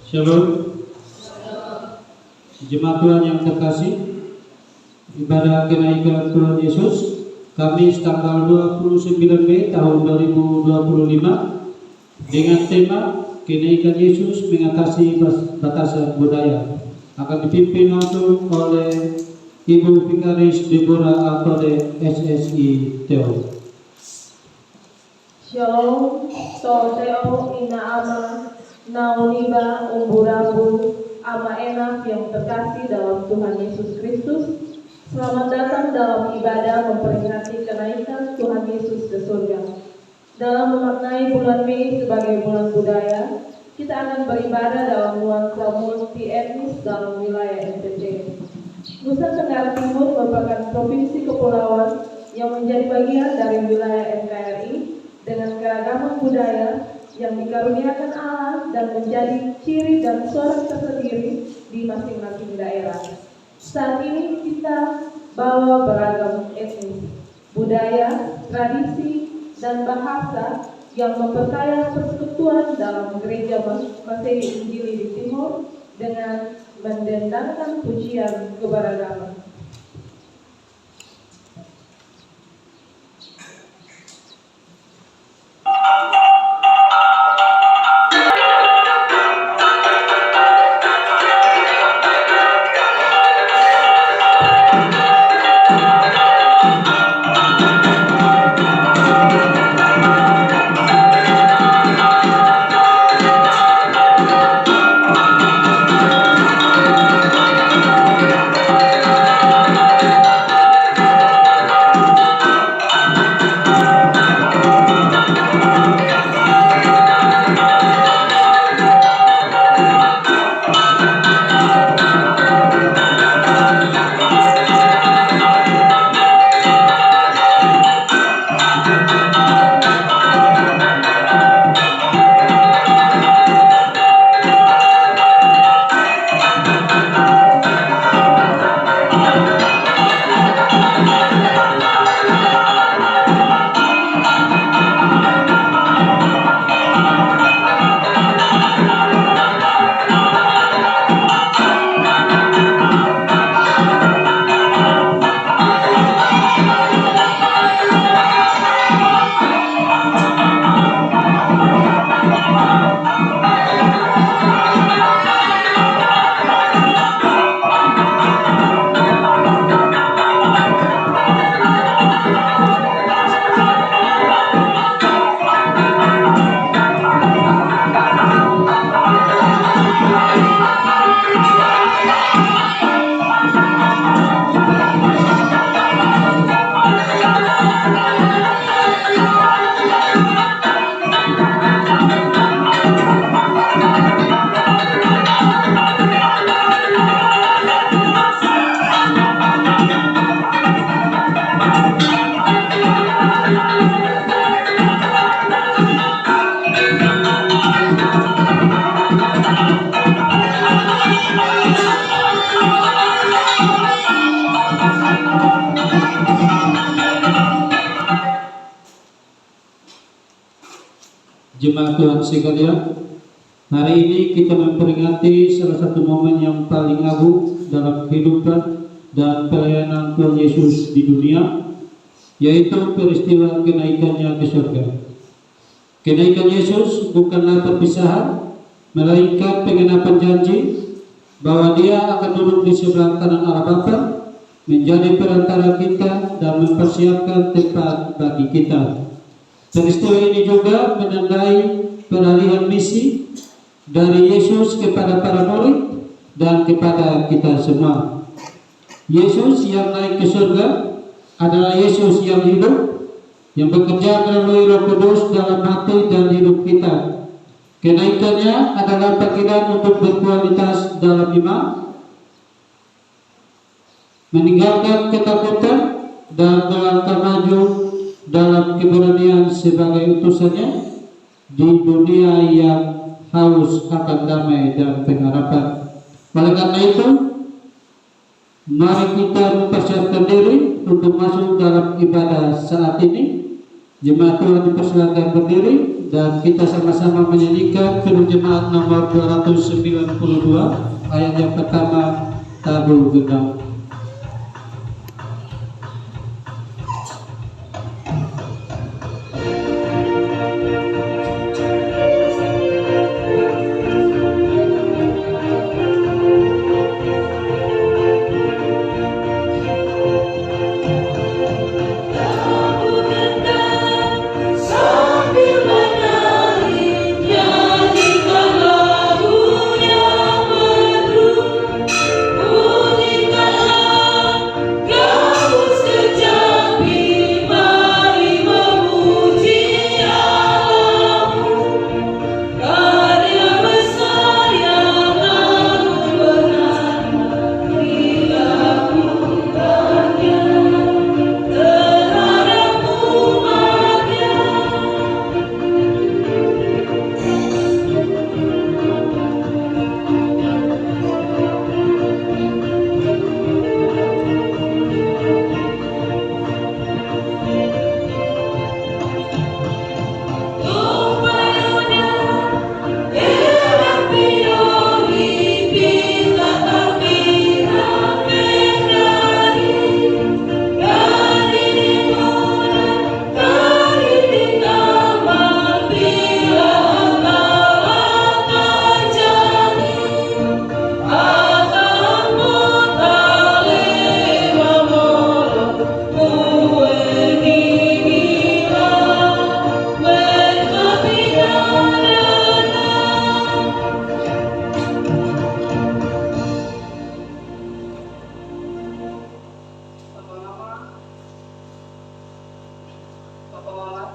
Shalom, jemaat Tuhan yang terkasih, ibadah kenaikan Tuhan Yesus Kamis tanggal 29 Mei tahun 2025 dengan tema kenaikan Yesus mengatasi batasan budaya, akan dipimpin langsung oleh Ibu Vikaris Deborah Antode SSI Teo. Shalom, so Teo ina ama nauniba umburabu ama enak yang terkasih dalam Tuhan Yesus Kristus. Selamat datang dalam ibadah memperingati kenaikan Tuhan Yesus ke surga. Dalam memaknai bulan Mei sebagai bulan budaya, kita akan beribadah dalam nuansa multi etnis dalam wilayah NTT. Nusa Tenggara Timur merupakan provinsi kepulauan yang menjadi bagian dari wilayah NKRI dengan keragaman budaya yang dikaruniakan Allah dan menjadi ciri dan suara tersendiri di masing-masing daerah. Saat ini kita bawa beragam etnis, budaya, tradisi, dan bahasa yang memperkaya persekutuan dalam gereja Masehi Injili di Timur dengan mendendangkan pujian keberagaman. Jemaat Tuhan sekalian, hari ini kita memperingati salah satu momen yang paling agung dalam kehidupan dan pelayanan Tuhan Yesus di dunia, yaitu peristiwa kenaikannya ke surga. Kenaikan Yesus bukanlah perpisahan, melainkan penggenapan janji bahwa Dia akan duduk di sebelah kanan Allah Bapa, menjadi perantara kita dan mempersiapkan tempat bagi kita. Peristiwa ini juga menandai peralihan misi dari Yesus kepada para murid dan kepada kita semua. Yesus yang naik ke surga adalah Yesus yang hidup, yang bekerja melalui Roh Kudus dalam hati dan hidup kita. Kenaikannya adalah panggilan untuk berkualitas dalam iman, meninggalkan ketakutan dan melangkah maju dalam keberanian sebagai utusannya di dunia yang haus akan damai dan pengharapan. Oleh karena itu, mari kita mempersiapkan diri untuk masuk dalam ibadah saat ini. Jemaat Tuhan dipersilakan berdiri dan kita sama-sama menyanyikan Kidung Jemaat nomor 292 ayat yang pertama, Tabu Genang.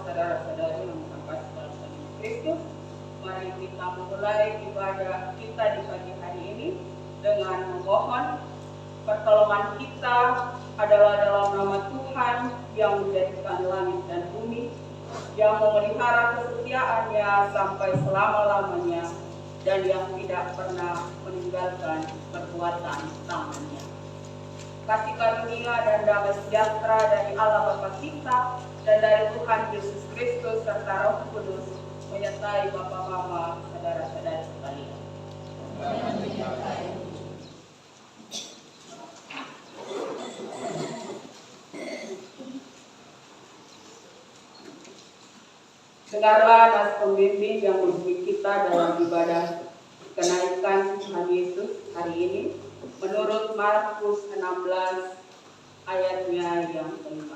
Saudara-saudari yang sampai dalam Kristus, mari kita memulai ibadah kita di pagi hari ini dengan memohon pertolongan kita adalah dalam nama Tuhan yang menjadikan langit dan bumi, yang memelihara kesetiaannya sampai selama-lamanya, dan yang tidak pernah meninggalkan perbuatan tangannya. Kasih karunia dan damai sejahtera dari Allah Bapa kita dan dari Tuhan Yesus Kristus serta Roh Kudus menyertai Bapak, Mama, saudara-saudara sekalian. Dengarlah nas pembimbing yang memberi kita dalam ibadah kenaikan Tuhan Yesus hari ini menurut Markus 16 ayatnya yang ke-15.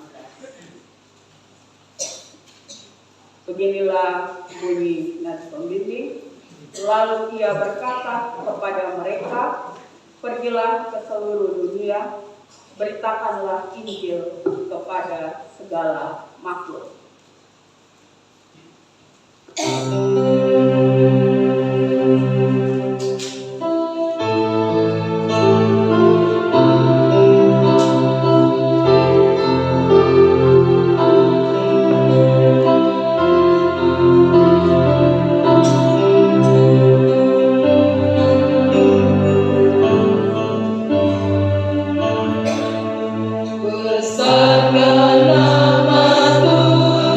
Beginilah bunyi nas pembimbing. Lalu ia berkata kepada mereka, pergilah ke seluruh dunia, beritakanlah Injil kepada segala makhluk. Nama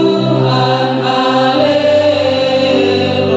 Tuhan, haleluya.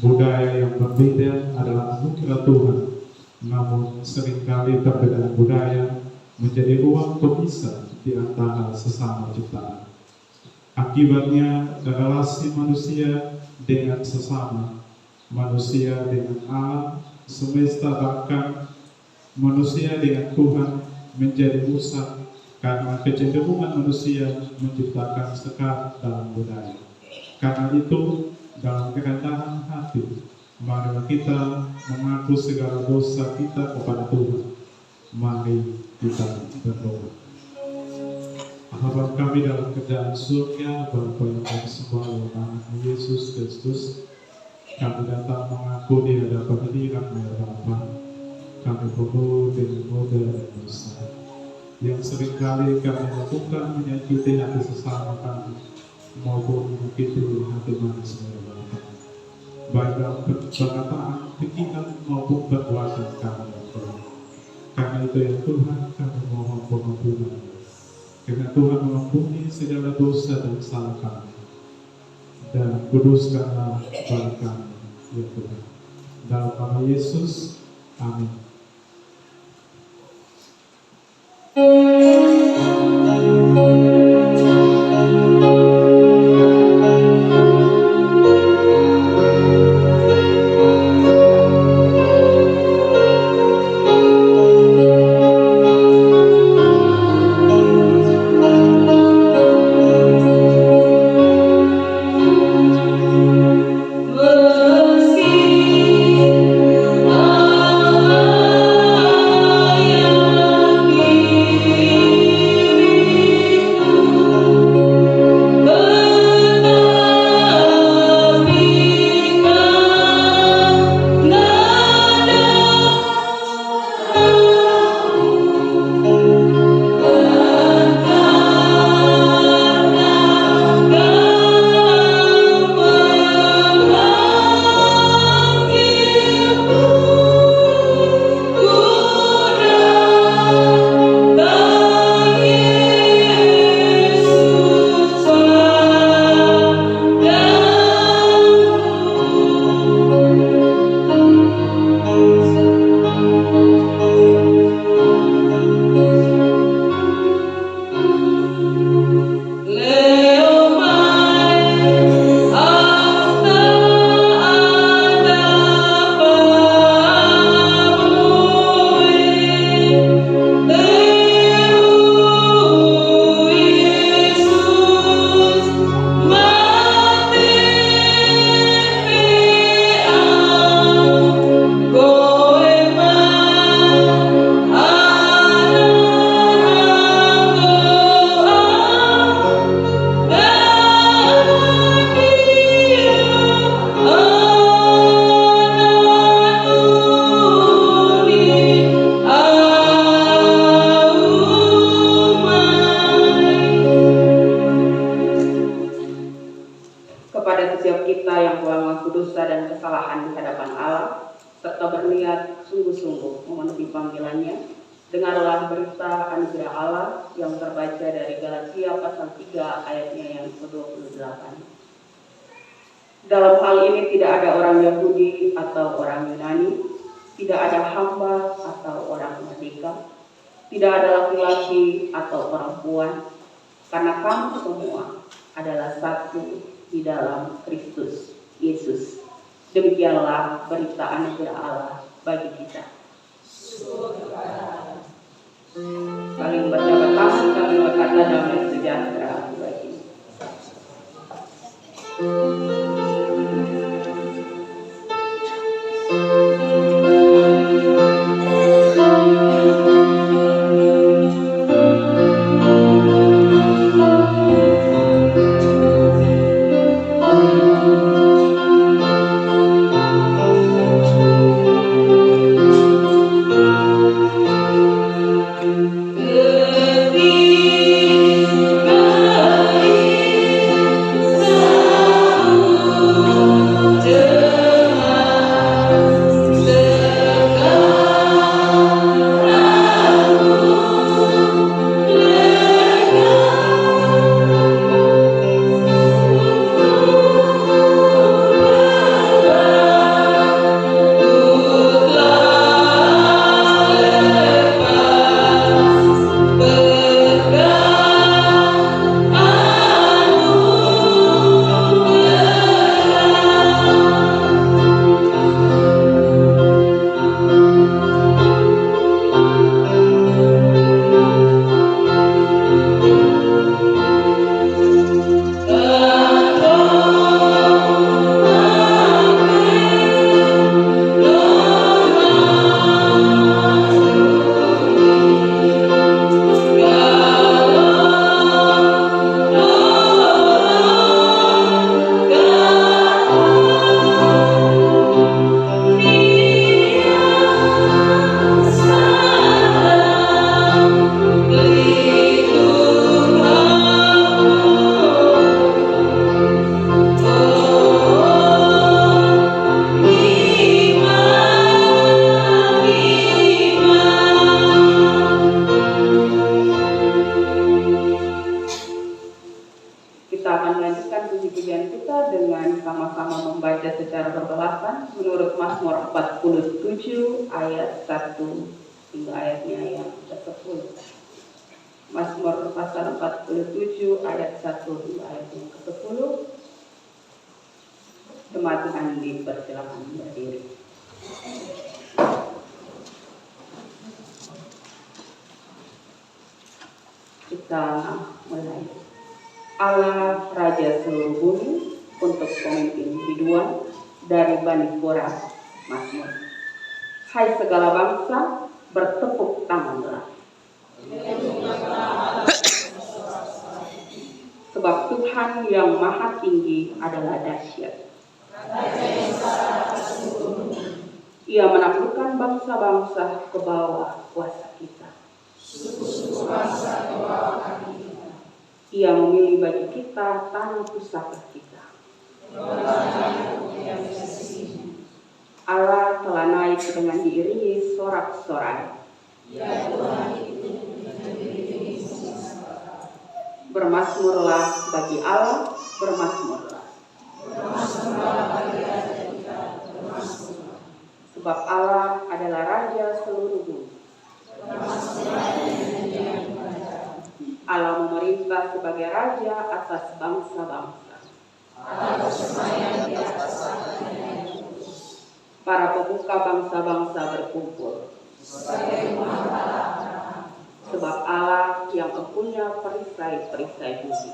budaya yang berbeda adalah anugerah Tuhan, namun seringkali perbedaan budaya menjadi ruang pemisah di antara sesama ciptaan. Akibatnya relasi manusia dengan sesama, manusia dengan alam semesta, bahkan manusia dengan Tuhan menjadi rusak karena kecenderungan manusia menciptakan sekat dalam budaya. Karena itu, dalam kerendahan hati, mari kita mengaku segala dosa kita kepada Tuhan. Mari kita berdoa. Bapa kami dalam kerajaan surga, Bapa yang kami sembah dalam nama Yesus Kristus, kami datang mengaku di hadapan hadirat-Mu ya Bapa. Kami penuh dengan noda dan dosa yang seringkali kami lakukan menyakiti hati sesama kami maupun menyakiti hati manusia ya Bapa. Baik dalam perkataan, pikiran maupun perbuatan kami ya Tuhan. Karena itu ya Tuhan, kami mohon pengampunan. Karena Tuhan mengampuni segala dosa dan salah kami, dan kuduskanlah bagi kami ya Tuhan. Dalam nama Yesus, amin. Dengarlah berita anugerah Allah yang terbaca dari Galatia pasal 3 ayatnya yang ke-28. Dalam hal ini tidak ada orang Yahudi atau orang Yunani, tidak ada hamba atau orang merdeka, tidak ada laki-laki atau perempuan, karena kamu semua adalah satu di dalam Kristus Yesus. Demikianlah berita anugerah Allah bagi kita. Saling berjabat tangan, kami berkata damai sejahtera bagi. Ketika kebablasan menurut Mazmur 47 ayat 1 hingga ayatnya yang ke-10. Mazmur pasal 47 ayat 1 hingga ayat yang ke-10. Jemaat Tuhan dipersilakan berdiri. Kita mulai. Allah Raja seluruh bumi, untuk pemimpin biduan dari Bani Korah, Mazmur. Hai segala bangsa, bertepuk tanganlah. Sebab Tuhan yang maha tinggi adalah dahsyat. Ia menaklukkan bangsa-bangsa ke bawah kuasa kita. Ia memilih bagi kita tanah pusaka kita. Allah telah naik dengan diiringi sorak-sorai. Bermasmurlah bagi Allah, bermasmurlah. Sebab Allah adalah Raja seluruh bumi. Allah memerintah sebagai Raja atas bangsa-bangsa. Para pemuka bangsa-bangsa berkumpul. Sebab Allah yang mempunyai perisai-perisai bumi.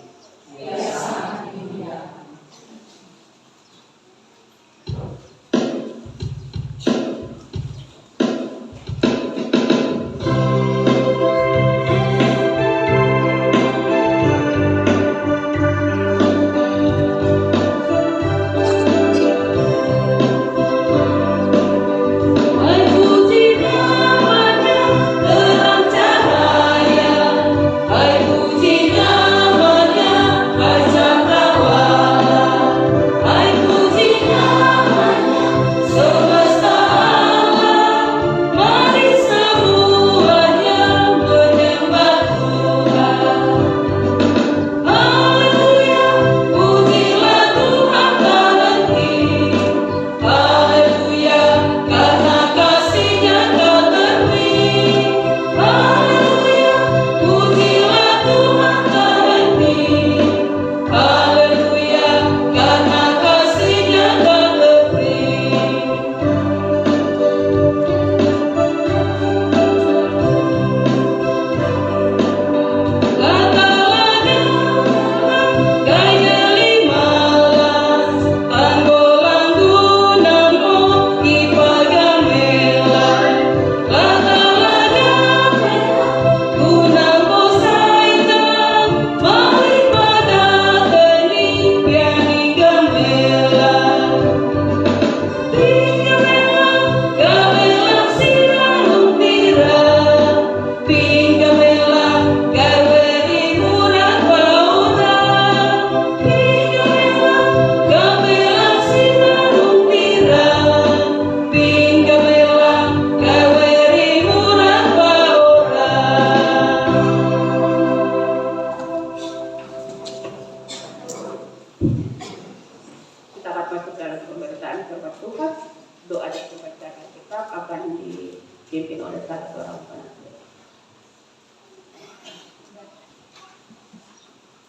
dipimpin oleh satu orang penasihat.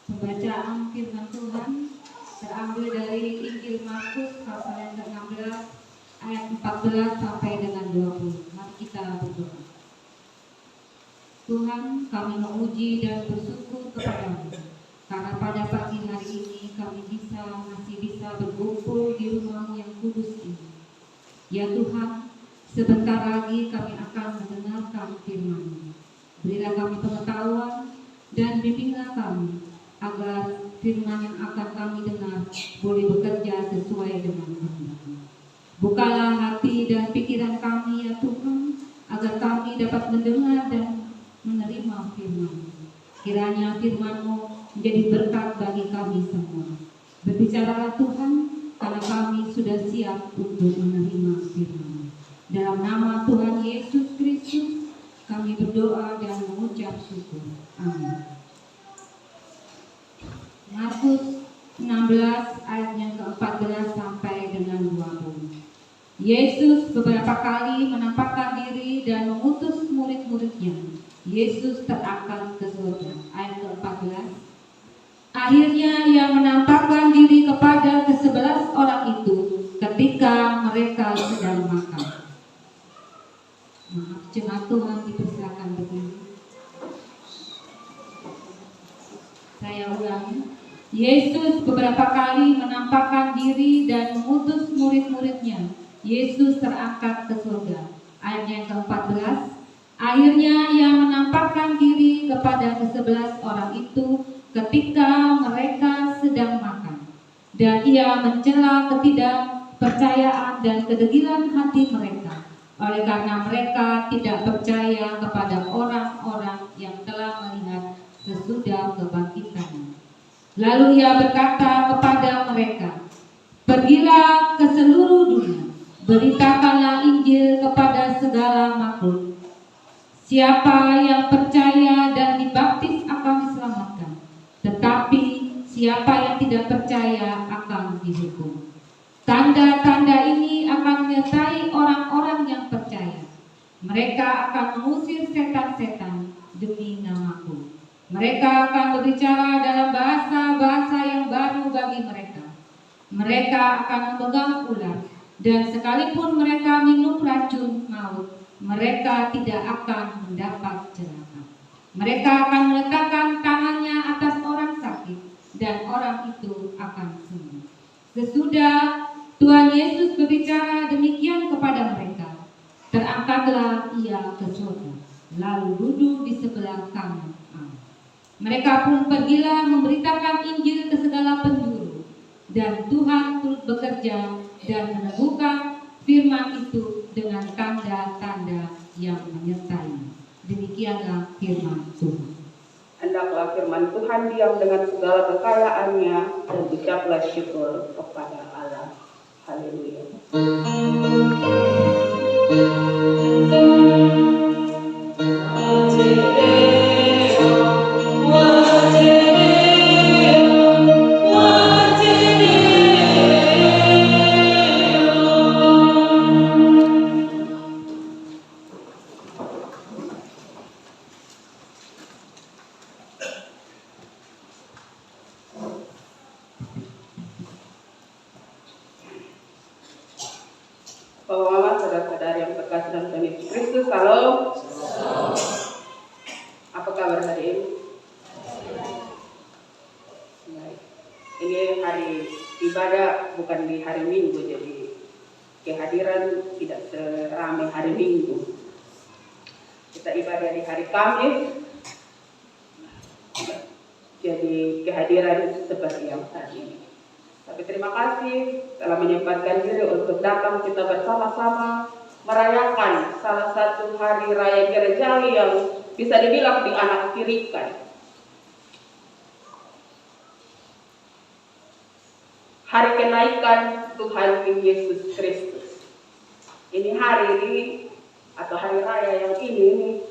Pembacaan firman Tuhan terambil dari Injil Markus pasal yang ke-16 ayat 14 sampai dengan 20. Mari kita berdoa. Tuhan, kami memuji dan bersyukur kepadamu karena pada pagi hari ini kami masih bisa berkumpul di rumah yang kudus ini. Ya Tuhan, sebentar lagi kami akan mendengarkan firman-Mu. Berilah kami pengetahuan dan bimbinglah kami agar firman yang akan kami dengar boleh bekerja sesuai dengan kehendak-Mu. Bukalah hati dan pikiran kami ya Tuhan, agar kami dapat mendengar dan menerima firman-Mu. Kiranya firman-Mu menjadi berkat bagi kami semua. Berbicaralah Tuhan, karena kami sudah siap untuk menerima firman-Mu. Dalam nama Tuhan Yesus Kristus, kami berdoa dan mengucap syukur. Amin. Markus 16 ayat yang ke-14 sampai dengan 20. Yesus beberapa kali menampakkan diri dan mengutus murid-muridnya. Yesus terangkat ke surga. Ayat ke-14. Akhirnya ia menampakkan diri kepada ke-11 orang itu ketika mereka sedang makan. Maaf, jemaat Tuhan dipersilakan berdiri. Saya ulangi. Yesus beberapa kali menampakkan diri dan mengutus murid-muridnya. Yesus terangkat ke surga. Ayat yang ke-14. Akhirnya ia menampakkan diri kepada ke-11 orang itu ketika mereka sedang makan. Dan ia mencela ketidakpercayaan dan kedegilan hati mereka, oleh karena mereka tidak percaya kepada orang-orang yang telah melihat sesudah kebangkitannya. Lalu ia berkata kepada mereka, "Pergilah ke seluruh dunia, beritakanlah Injil kepada segala makhluk. Siapa yang percaya dan dibaptis akan diselamatkan, tetapi siapa yang tidak percaya akan dihukum. Tanda-tanda ini akan menyertai orang-orang yang percaya. Mereka akan mengusir setan-setan demi namaku. Mereka akan berbicara dalam bahasa-bahasa yang baru bagi mereka. Mereka akan memegang ular, dan sekalipun mereka minum racun maut, mereka tidak akan mendapat celaka. Mereka akan meletakkan tangannya atas orang sakit, dan orang itu akan sembuh." Sesudah Tuhan Yesus berbicara demikian kepada mereka, terangkatlah ia ke surga, lalu duduk di sebelah kanan Allah. Mereka pun pergilah memberitakan Injil ke segala penjuru, dan Tuhan turut bekerja dan meneguhkan firman itu dengan tanda-tanda yang menyertai. Demikianlah firman Tuhan. Hendaklah firman Tuhan diam dengan segala kekayaannya, dan ucaplah syukur kepada Allah. Haleluya. Bapak-bapak, saudara-saudara yang terkasih dalam Tuhan Yesus Kristus, halo. Apa kabar hari ini? Baik. Ini hari ibadah, bukan di hari Minggu, jadi kehadiran tidak seramai hari Minggu. Kita ibadah di hari Kamis, jadi kehadiran seperti yang saat ini. Tapi terima kasih telah menyempatkan diri untuk datang kita bersama-sama merayakan salah satu hari raya gerejawi yang bisa dibilang dianaktirikan. Hari kenaikan Tuhan Yesus Kristus. Ini hari ini atau hari raya yang ini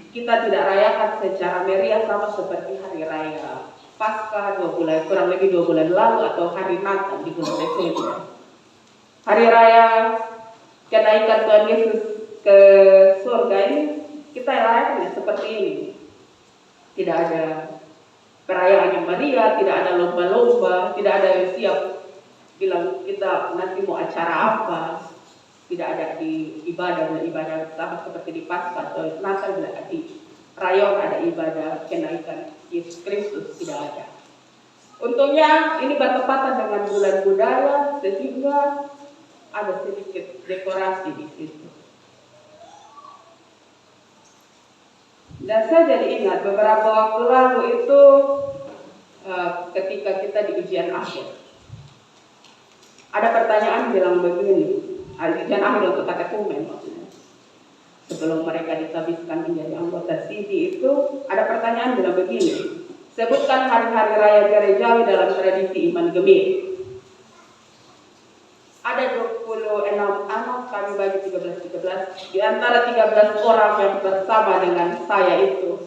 kita tidak rayakan secara meriah sama seperti hari raya Paskah kurang lebih 2 bulan lalu, atau hari Natal di bulan Desember. Hari raya kenaikan Tuhan Yesus ke surga ini kita rayakan seperti ini. Tidak ada perayaan yang meriah, tidak ada lomba-lomba, tidak ada yang siap bilang kita nanti mau acara apa. Tidak ada di ibadah sama seperti di Paskah atau Natal, tidak ada di rayon ada ibadah kenaikan Yesus Kristus, tidak ada. Untungnya ini bertepatan dengan bulan budaya, sehingga ada sedikit dekorasi di situ. Dan saya jadi ingat beberapa waktu lalu itu ketika kita di ujian akhir, ada pertanyaan bilang begini, ujian akhir untuk katekumen maksudnya. Sebelum mereka ditabiskan menjadi anggota CD itu, ada pertanyaan bilang begini, sebutkan hari-hari raya gerejawi dalam tradisi iman Gemir. Ada 26 anak, kami bagi 13. Di antara 13 orang yang bersama dengan saya itu,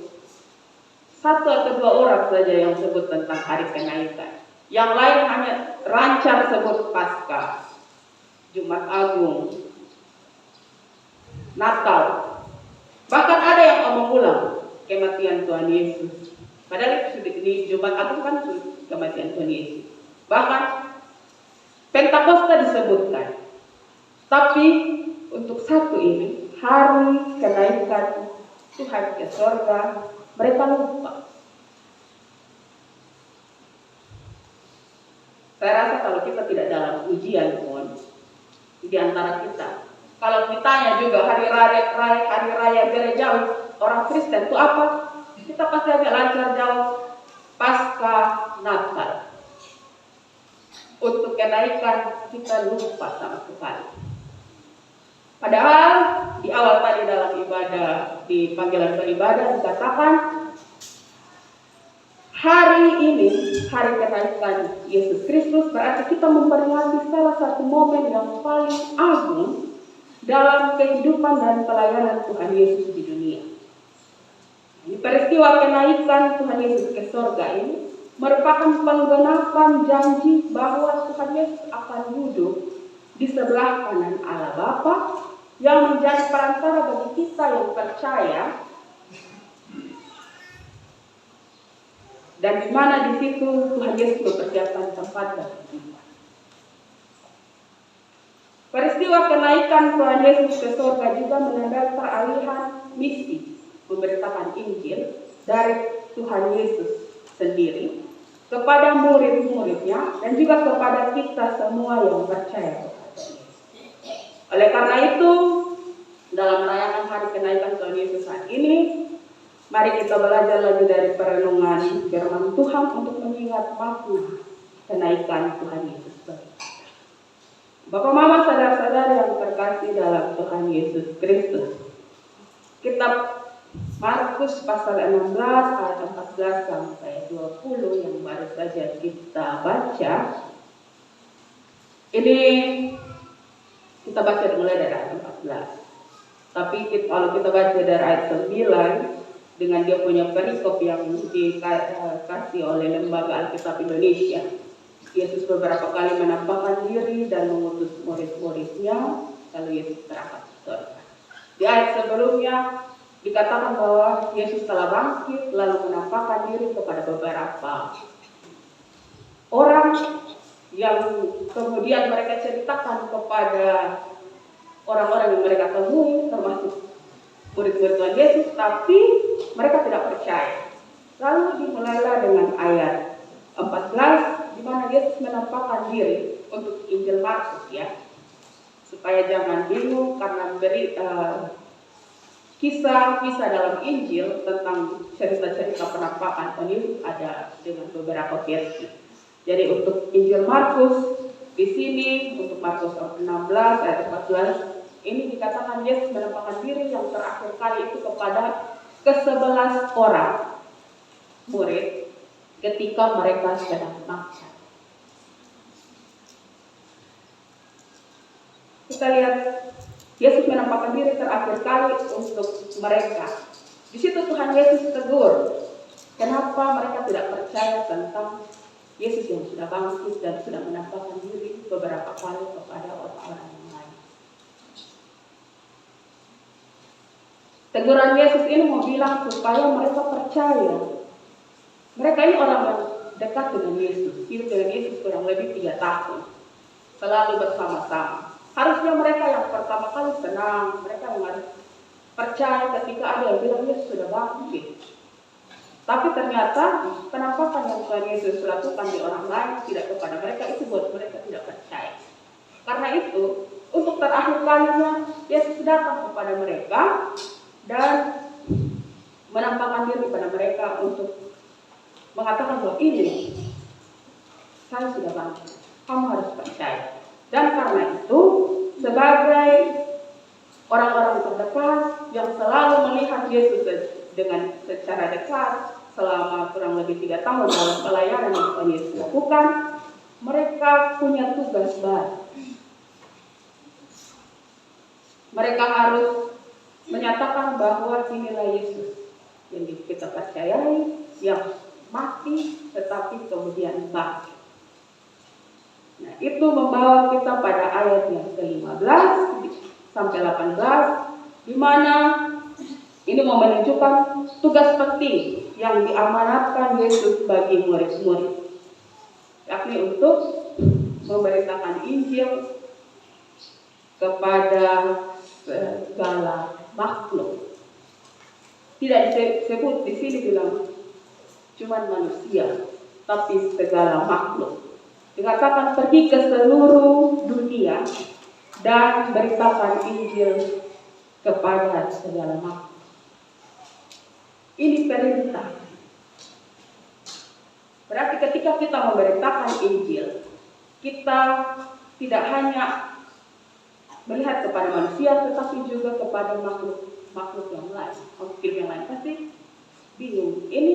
1 atau 2 orang saja yang sebut tentang hari kenaikan. Yang lain hanya rancar sebut Paskah. Jumat Agung, Natal. Bahkan ada yang omong ulang kematian Tuhan Yesus. Padahal di Jumat Agung kan kematian Tuhan Yesus. Bahkan Pentakosta disebutkan. Tapi untuk satu ini, hari kenaikan Tuhan ke surga, mereka lupa. Saya rasa kalau kita tidak dalam ujian pun di antara kita, kalau ditanya juga hari raya gereja orang Kristen itu apa? Kita pasti agak lancar jawab Paskah, Natal. Untuk kenaikan kita lupa sama sekali. Padahal di awal tadi dalam ibadah, di panggilan beribadah dikatakan hari ini, hari kenaikan Yesus Kristus, berarti kita memperingati salah satu momen yang paling agung dalam kehidupan dan pelayanan Tuhan Yesus di dunia. Ini peristiwa kenaikan Tuhan Yesus ke surga ini merupakan penggenapan janji bahwa Tuhan Yesus akan duduk di sebelah kanan Allah Bapa yang menjadi perantara bagi kita yang percaya, dan di mana di situ Tuhan Yesus mempersiapkan tempat bagi kita. Peristiwa kenaikan Tuhan Yesus ke surga juga menandai peralihan misi memberitakan Injil dari Tuhan Yesus sendiri kepada murid-muridnya dan juga kepada kita semua yang percaya kepada Yesus. Oleh karena itu, dalam merayakan hari kenaikan Tuhan Yesus saat ini, mari kita belajar lagi dari perenungan firman Tuhan untuk mengingat makna kenaikan Tuhan Yesus. Bapak, Mama, saudara-saudara yang terkasih dalam Tuhan Yesus Kristus, kitab Markus pasal 16 ayat 14 sampai 20 yang baru saja kita baca. Ini kita baca mulai dari ayat 14. Tapi kalau kita baca dari ayat 9 dengan dia punya perikop yang dikasih oleh Lembaga Alkitab Indonesia, Yesus beberapa kali menampakkan diri dan mengutus murid-muridnya, lalu Yesus terangkat ke surga. Di ayat sebelumnya dikatakan bahwa Yesus telah bangkit lalu menampakkan diri kepada beberapa orang yang kemudian mereka ceritakan kepada orang-orang yang mereka temui, termasuk murid-murid Tuhan Yesus, tapi mereka tidak percaya. Lalu dimulailah dengan ayat 14 di mana Yesus menampakkan diri untuk Injil Markus, ya, supaya jangan bingung karena kisah-kisah dalam Injil tentang cerita-cerita penampakan Tuhan Yesus ada dengan beberapa versi. Jadi untuk Injil Markus di sini untuk Markus 16 ayat 14 ini dikatakan Yesus menampakkan diri yang terakhir kali itu kepada ke-11 orang murid ketika mereka sedang makan. Kita lihat Yesus menampakkan diri terakhir kali untuk mereka. Di situ Tuhan Yesus tegur, kenapa mereka tidak percaya tentang Yesus yang sudah bangkit dan sudah menampakkan diri beberapa kali kepada orang-orang yang lain. Teguran Yesus ini mau bilang supaya mereka percaya. Mereka ini orang yang dekat dengan Yesus, hidup dengan Yesus kurang lebih 3 tahun, selalu bersama-sama. Harusnya mereka yang pertama kali senang, mereka yang harus percaya ketika ada yang bilang Yesus sudah bangkit. Tapi ternyata penampakan yang Tuhan Yesus lakukan di orang lain tidak kepada mereka, itu buat mereka tidak percaya. Karena itu, untuk terakhir kalinya Yesus datang kepada mereka dan menampakkan diri kepada mereka untuk mengatakan bahwa ini saya sudah bangkit, kamu harus percaya. Dan karena itu, sebagai orang-orang terdekat yang selalu melihat Yesus dengan secara dekat selama kurang lebih 3 tahun dalam pelayanan yang Tuhan Yesus lakukan, mereka punya tugas baru. Mereka harus menyatakan bahwa inilah Yesus yang kita percayai, yang mati tetapi kemudian bangkit. Nah, itu membawa kita pada ayat yang ke-5. sampai 18, di mana ini mau menunjukkan tugas penting yang diamanatkan Yesus bagi murid-murid, yakni untuk memberitakan Injil kepada segala makhluk. Tidak disebut di sini bilang cuma manusia, tapi segala makhluk. Dikatakan pergi ke seluruh dunia dan beritakan Injil kepada segala makhluk. Ini perintah. Berarti ketika kita memberitakan Injil, kita tidak hanya melihat kepada manusia, tetapi juga kepada makhluk yang lain. Makhluk yang lain pasti bingung. Ini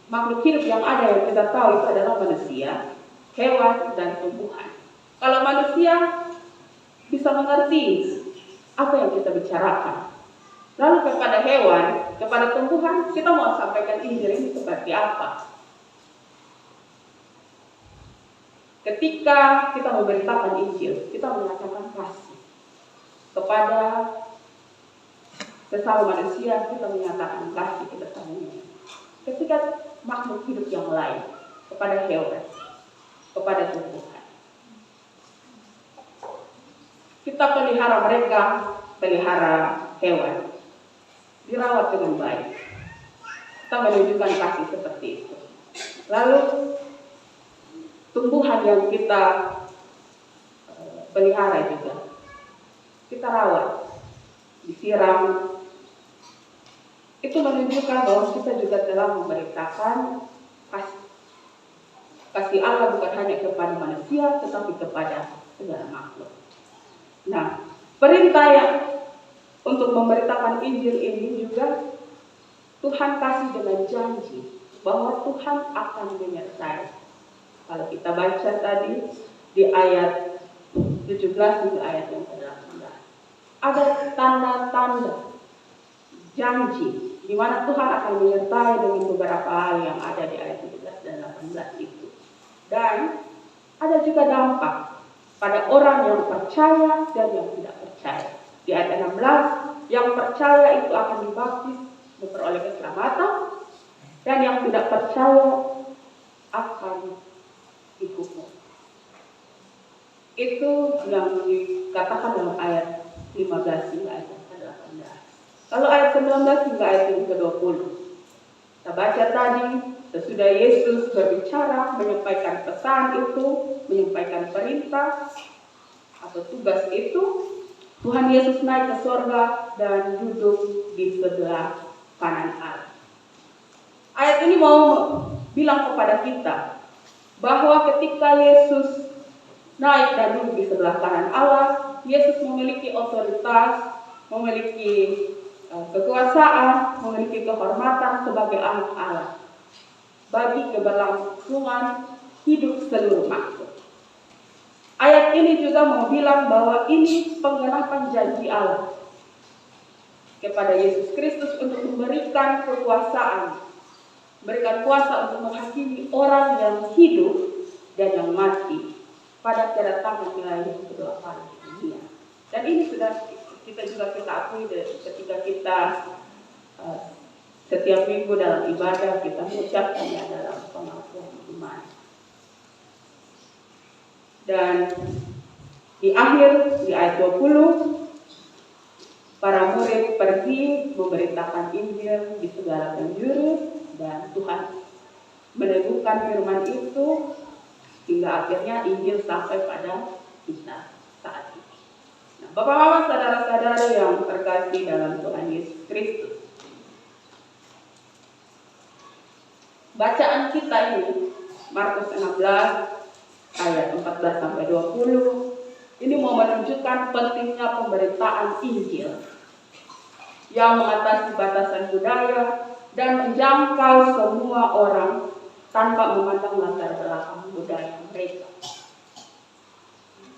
makhluk hidup yang ada yang kita tahu itu adalah manusia, hewan, dan tumbuhan. Kalau manusia bisa mengerti apa yang kita bicarakan. Lalu kepada hewan, kepada tumbuhan, kita mau sampaikan Injil ini seperti apa? Ketika kita memberitakan Injil, kita menyatakan kasih. Kepada sesama manusia, kita menyatakan kasih kita semuanya. Ketika makhluk hidup yang lain, kepada hewan, kepada tumbuhan, kita pelihara mereka, pelihara hewan, dirawat dengan baik. Kita menunjukkan kasih seperti itu. Lalu tumbuhan yang kita pelihara juga, kita rawat, disiram. Itu menunjukkan bahwa kita juga telah memberitakan kasih Allah bukan hanya kepada manusia, tetapi kepada segala makhluk. Nah, perintah yang untuk memberitakan Injil ini juga Tuhan kasih dengan janji bahwa Tuhan akan menyertai. Kalau kita baca tadi di ayat 17 hingga ayat yang ke-18, ada tanda-tanda janji di mana Tuhan akan menyertai dengan beberapa hal yang ada di ayat 17 dan 18 itu. Dan ada juga dampak pada orang yang percaya dan yang tidak percaya. Di ayat 16, yang percaya itu akan dibaptis memperoleh keselamatan, dan yang tidak percaya akan dihukum. Itu yang dikatakan dalam ayat 15 hingga ayat 18. Kalau ayat 19 hingga ayat yang ke-20, kita baca tadi, sesudah Yesus berbicara, menyampaikan pesan itu, menyampaikan perintah atau tugas itu, Tuhan Yesus naik ke surga dan duduk di sebelah kanan Allah. Ayat ini mau bilang kepada kita bahwa ketika Yesus naik dan duduk di sebelah kanan Allah, Yesus memiliki otoritas, memiliki kekuasaan, memiliki kehormatan sebagai anak Allah bagi keberlangsungan hidup seluruh makhluk. Ayat ini juga mau bilang bahwa ini penggenapan janji Allah kepada Yesus Kristus untuk memberikan kekuasaan, memberikan kuasa untuk menghakimi orang yang hidup dan yang mati pada kedatangan wilayah yang kedua kali di dunia. Dan ini sudah kita akui ketika kita setiap minggu dalam ibadah kita mengucapkannya dalam pengakuan iman. Dan di akhir, di ayat 20, para murid pergi memberitakan Injil di segala penjuru, dan Tuhan meneguhkan firman itu hingga akhirnya Injil sampai pada kita saat ini. Nah, Bapak-Bapak, saudara-saudara yang terkasih dalam Tuhan Yesus Kristus, bacaan kita ini Markus 16 ayat 14 sampai 20 ini mau menunjukkan pentingnya pemberitaan Injil yang mengatasi batasan budaya dan menjangkau semua orang tanpa memandang latar belakang budaya mereka.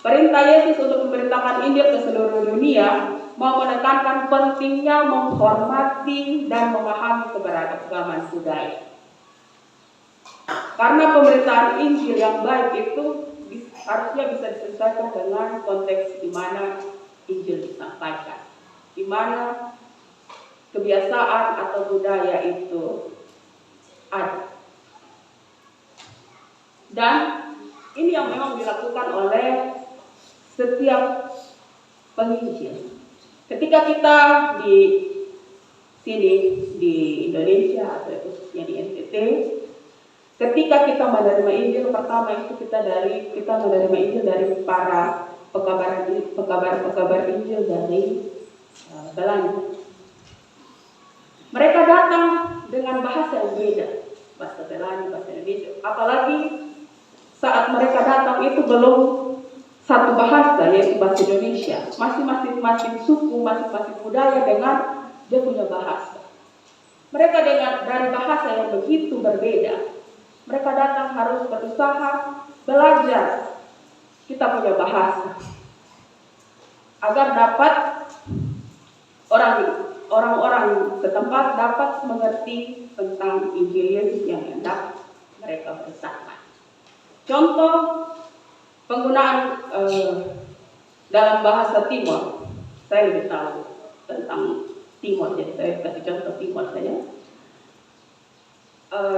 Perintah Yesus untuk memberitakan Injil ke seluruh dunia mau menekankan pentingnya menghormati dan memahami keberagaman budaya. Karena pemberitaan Injil yang baik itu harusnya bisa diselesaikan dengan konteks di mana Injil disampaikan, di mana kebiasaan atau budaya itu ada. Dan ini yang memang dilakukan oleh setiap penginjil. Ketika kita di sini di Indonesia atau khususnya di NTT, ketika kita menerima Injil pertama itu kita menerima Injil dari para pekabar Injil dari Belanda. Mereka datang dengan bahasa yang beda, bahasa Belanda, bahasa Indonesia. Apalagi saat mereka datang itu belum satu bahasa, yaitu bahasa Indonesia. Masing-masing suku, masing-masing budaya dengan dia punya bahasa. Mereka dari bahasa yang begitu berbeda, mereka datang harus berusaha belajar kita punya bahasa agar dapat orang-orang setempat dapat mengerti tentang Injil Yesus yang hendak mereka beritakan. Contoh penggunaan dalam bahasa Timor, saya lebih tahu tentang Timor, jadi saya kasih contoh Timor saja.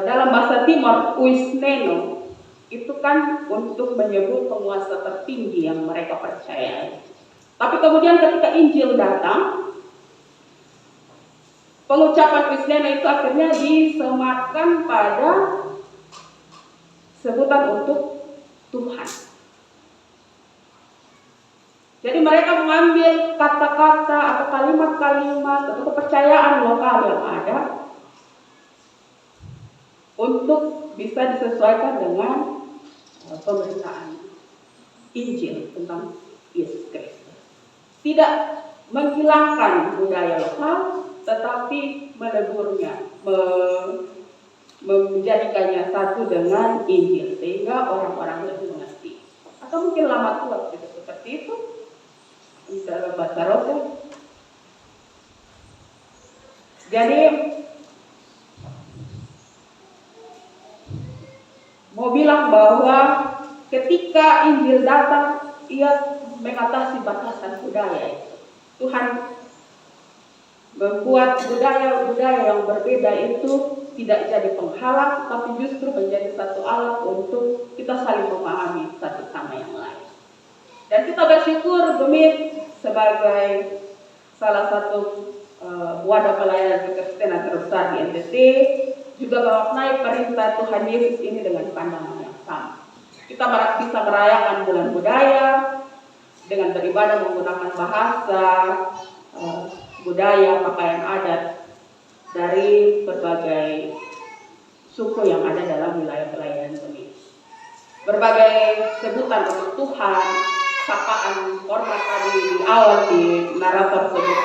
Dalam bahasa Timor, uisneno itu kan untuk menyebut penguasa tertinggi yang mereka percayai. Tapi kemudian ketika Injil datang, pengucapan uisneno itu akhirnya disematkan pada sebutan untuk Tuhan. Jadi mereka mengambil kata-kata atau kalimat-kalimat atau kepercayaan lokal yang ada untuk bisa disesuaikan dengan pemberitaan Injil tentang Yesus Kristus. Tidak menghilangkan budaya lokal, tetapi meleburnya, menjadikannya satu dengan Injil sehingga orang-orang lebih mengerti. Atau mungkin lama tua tidak seperti itu dalam bahasa Rote. Jadi mau bilang bahwa ketika Injil datang, ia mengatasi batasan budaya itu. Tuhan membuat budaya-budaya yang berbeda itu tidak jadi penghalang, tapi justru menjadi satu alat untuk kita saling memahami satu sama yang lain. Dan kita bersyukur Gemit sebagai salah satu wadah pelayanan kekristenan terbesar di NTT juga memaknai perintah Tuhan Yesus ini dengan pandangan yang sama. Kita bisa merayakan bulan budaya dengan beribadah menggunakan bahasa, budaya, pakaian adat dari berbagai suku yang ada dalam wilayah pelayanan Gemit. Berbagai sebutan untuk Tuhan, sapaan hormat tadi di awal di narator sebut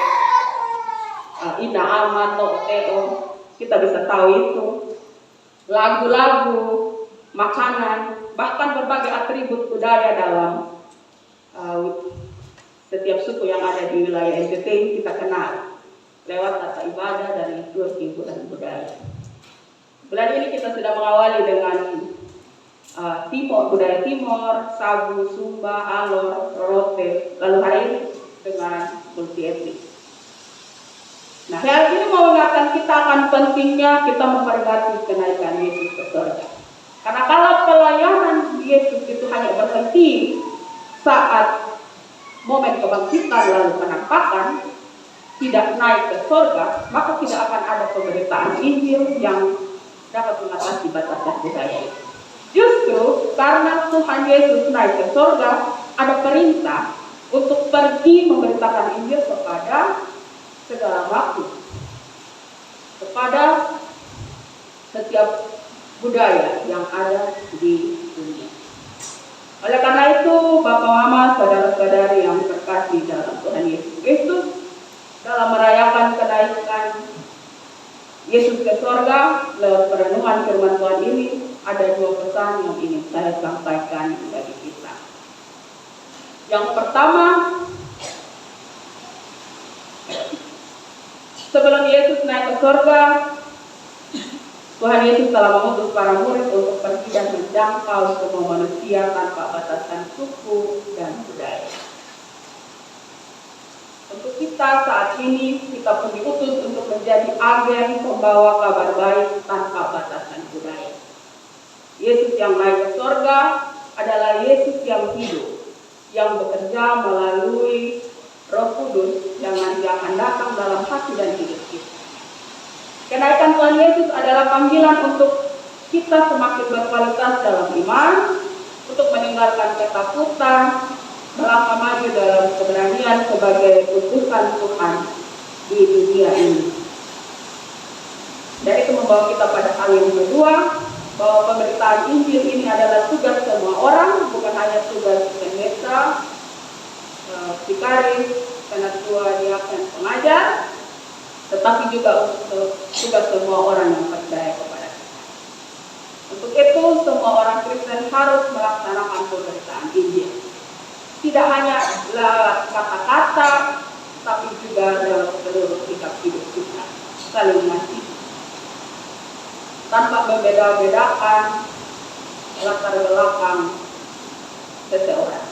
Ina Alma Teo, kita bisa tahu itu. Lagu-lagu, makanan, bahkan berbagai atribut budaya dalam setiap suku yang ada di wilayah NTT kita kenal lewat tata ibadah dari liturgi dan budaya. Bulan ini kita sudah mengawali dengan budaya Timor, Sabu, Sumba, Alor, Rote, lalu hari ini dengan multi etnik. Nah, hal ini mengingatkan kita akan pentingnya kita memperingati kenaikan Yesus ke surga. Karena kalau pelayanan Yesus itu hanya berhenti saat momen kebangkitan lalu penampakan, tidak naik ke surga, maka tidak akan ada pemberitaan Injil yang dapat mengatasi batasan budaya itu. Justru karena Tuhan Yesus naik ke surga, ada perintah untuk pergi memberitakan Injil kepada segala makhluk, kepada setiap budaya yang ada di dunia. Oleh karena itu, Bapak Mama, saudara-saudari yang terkasih dalam Tuhan Yesus Kristus, dalam merayakan kenaikan Yesus ke surga lewat perenungan firman Tuhan ini, ada dua pesan yang ingin saya sampaikan bagi kita. Yang pertama, sebelum Yesus naik ke surga, Tuhan Yesus telah mengutus para murid untuk pergi dan menjangkau semua manusia tanpa batasan suku dan budaya. kita saat ini kita pun diutus untuk menjadi agen pembawa kabar baik tanpa batasan budaya. Yesus yang naik ke surga adalah Yesus yang hidup, yang bekerja melalui Roh Kudus yang nanti akan datang dalam hati dan hidup kita. Kenaikan Tuhan Yesus adalah panggilan untuk kita semakin berkualitas dalam iman, untuk meninggalkan ketakutan, melangkah maju dalam keberanian sebagai utusan Tuhan di dunia ini. Dan itu membawa kita pada hal yang kedua, bahwa pemberitaan Injil ini adalah tugas semua orang, bukan hanya tugas pendeta, vikaris, penatua, diaken, pengajar, tetapi juga untuk tugas semua orang yang percaya kepada kita. Untuk itu, semua orang Kristen harus melaksanakan pemberitaan Injil. Tidak hanya kata-kata, tapi juga dalam seluruh sikap hidup kita, saling mengasihi, tanpa membeda-bedakan latar belakang seseorang.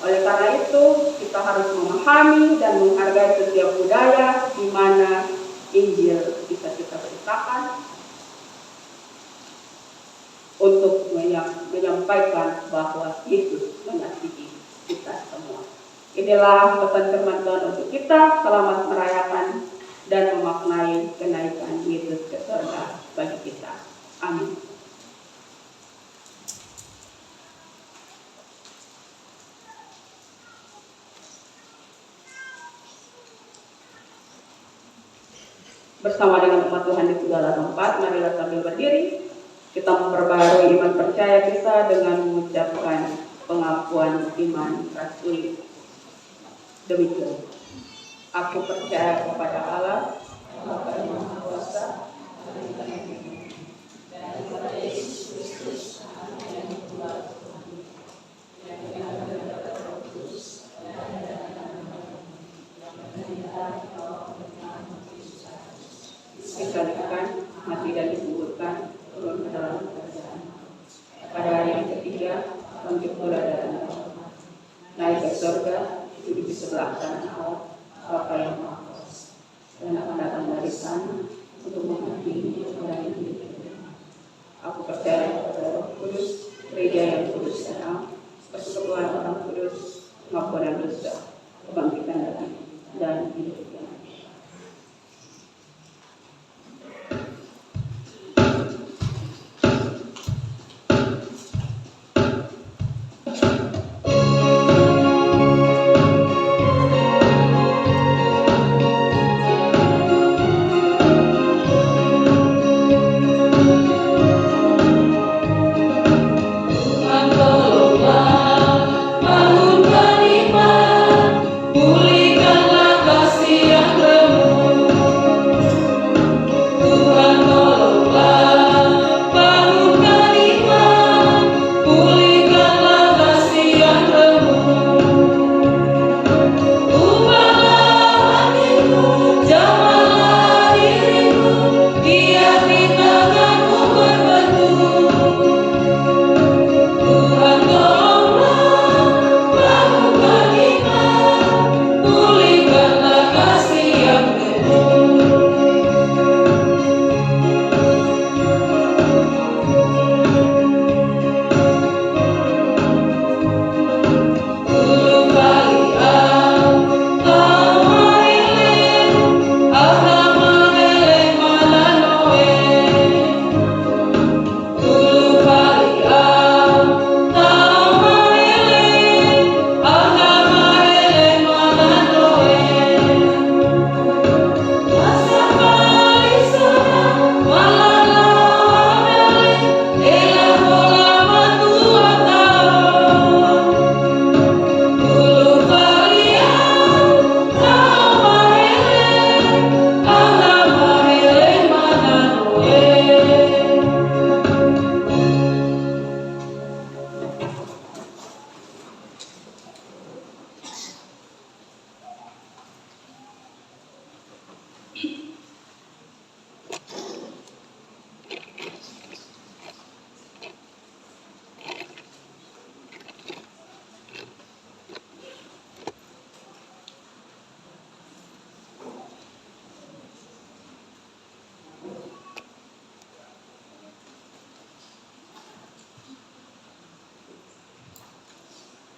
Oleh karena itu, kita harus memahami dan menghargai setiap budaya di mana Injil bisa kita beritakan untuk menyampaikan bahwa Yesus mengasihi kita semua. Inilah pesan firman Tuhan untuk kita. Selamat merayakan dan memaknai kenaikan Yesus ke surga bagi kita. Amin. Bersama dengan umat Tuhan di segala tempat, marilah sambil berdiri kita memperbarui iman percaya kita dengan mengucapkan pengakuan iman rasuli. Demikian, aku percaya kepada Allah, Bapa yang Maha Kuasa, dan kepada Yesus Kristus, Anak yang Tuhan, yang dengan Roh Kudus, disalibkan, mati dan dikuburkan, turun ke dalam kerajaan. Pada hari yang ketiga, bangkit pula dari naik ke surga, duduk di sebelah kanan Allah, Bapa yang Maha Kuasa, dan akan datang dari sana untuk menghakimi orang yang hidup. Aku percaya kepada Roh Kudus, Gereja yang kudus dan am, persekutuan orang kudus, pengampunan dosa, kebangkitan dan hidup yang akan. Bangunkan iman, pulihkanlah kasih yang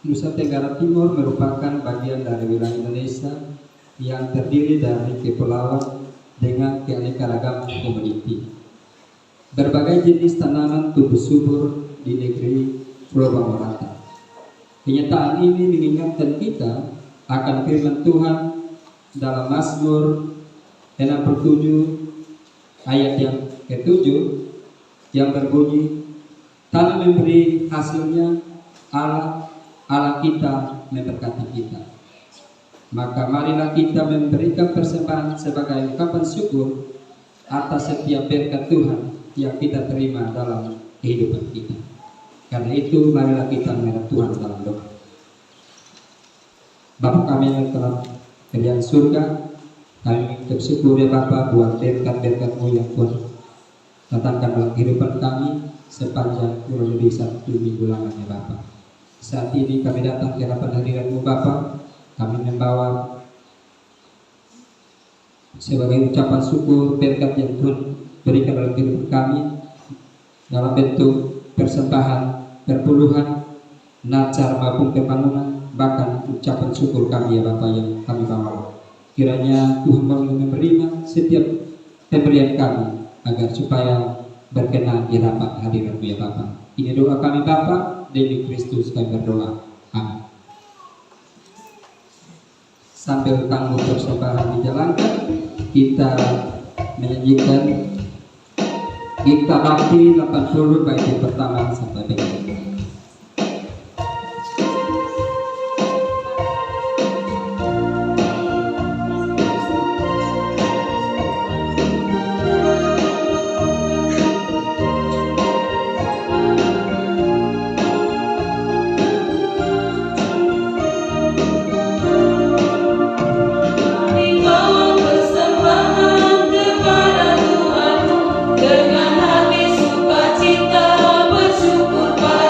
Nusa Tenggara Timur merupakan bagian dari wilayah Indonesia yang terdiri dari kepulauan dengan keanekaragaman komoditi. Berbagai jenis tanaman tumbuh subur di negeri Pulau Bangka. Kenyataan ini mengingatkan kita akan firman Tuhan dalam Mazmur 67 ayat yang ke-7 yang berbunyi, tanah memberi hasilnya, Allah kita memberkati kita. Maka marilah kita memberikan persembahan sebagai ungkapan syukur atas setiap berkat Tuhan yang kita terima dalam kehidupan kita. Karena itu marilah kita menghadap Tuhan dalam doa. Bapa kami yang telah di surga, kami bersyukur ya Bapa buat berkat-berkat-Mu yang Tuhan datangkan dalam kehidupan kami sepanjang kurang lebih 1 minggu lamanya Bapa. Saat ini kami datang ke hadapan hadirat-Mu Bapa, kami membawa sebagai ucapan syukur berkat yang Tuhan berikan dalam kehidupan kami dalam bentuk persembahan, perpuluhan, nacar maupun pembangunan, bahkan ucapan syukur kami ya Bapa yang kami bawa. Kiranya Tuhan menerima setiap pemberian kami agar supaya berkenan di hadapan hadirat-Mu ya Bapa. Ini doa kami Bapa, demi Kristus kami berdoa. Amin. Sambil tangguh persembahan dijalankan, kita menyanyikan Gita Bakti 80 bait yang pertama sampai dengan dengan hati sukacita bersyukur.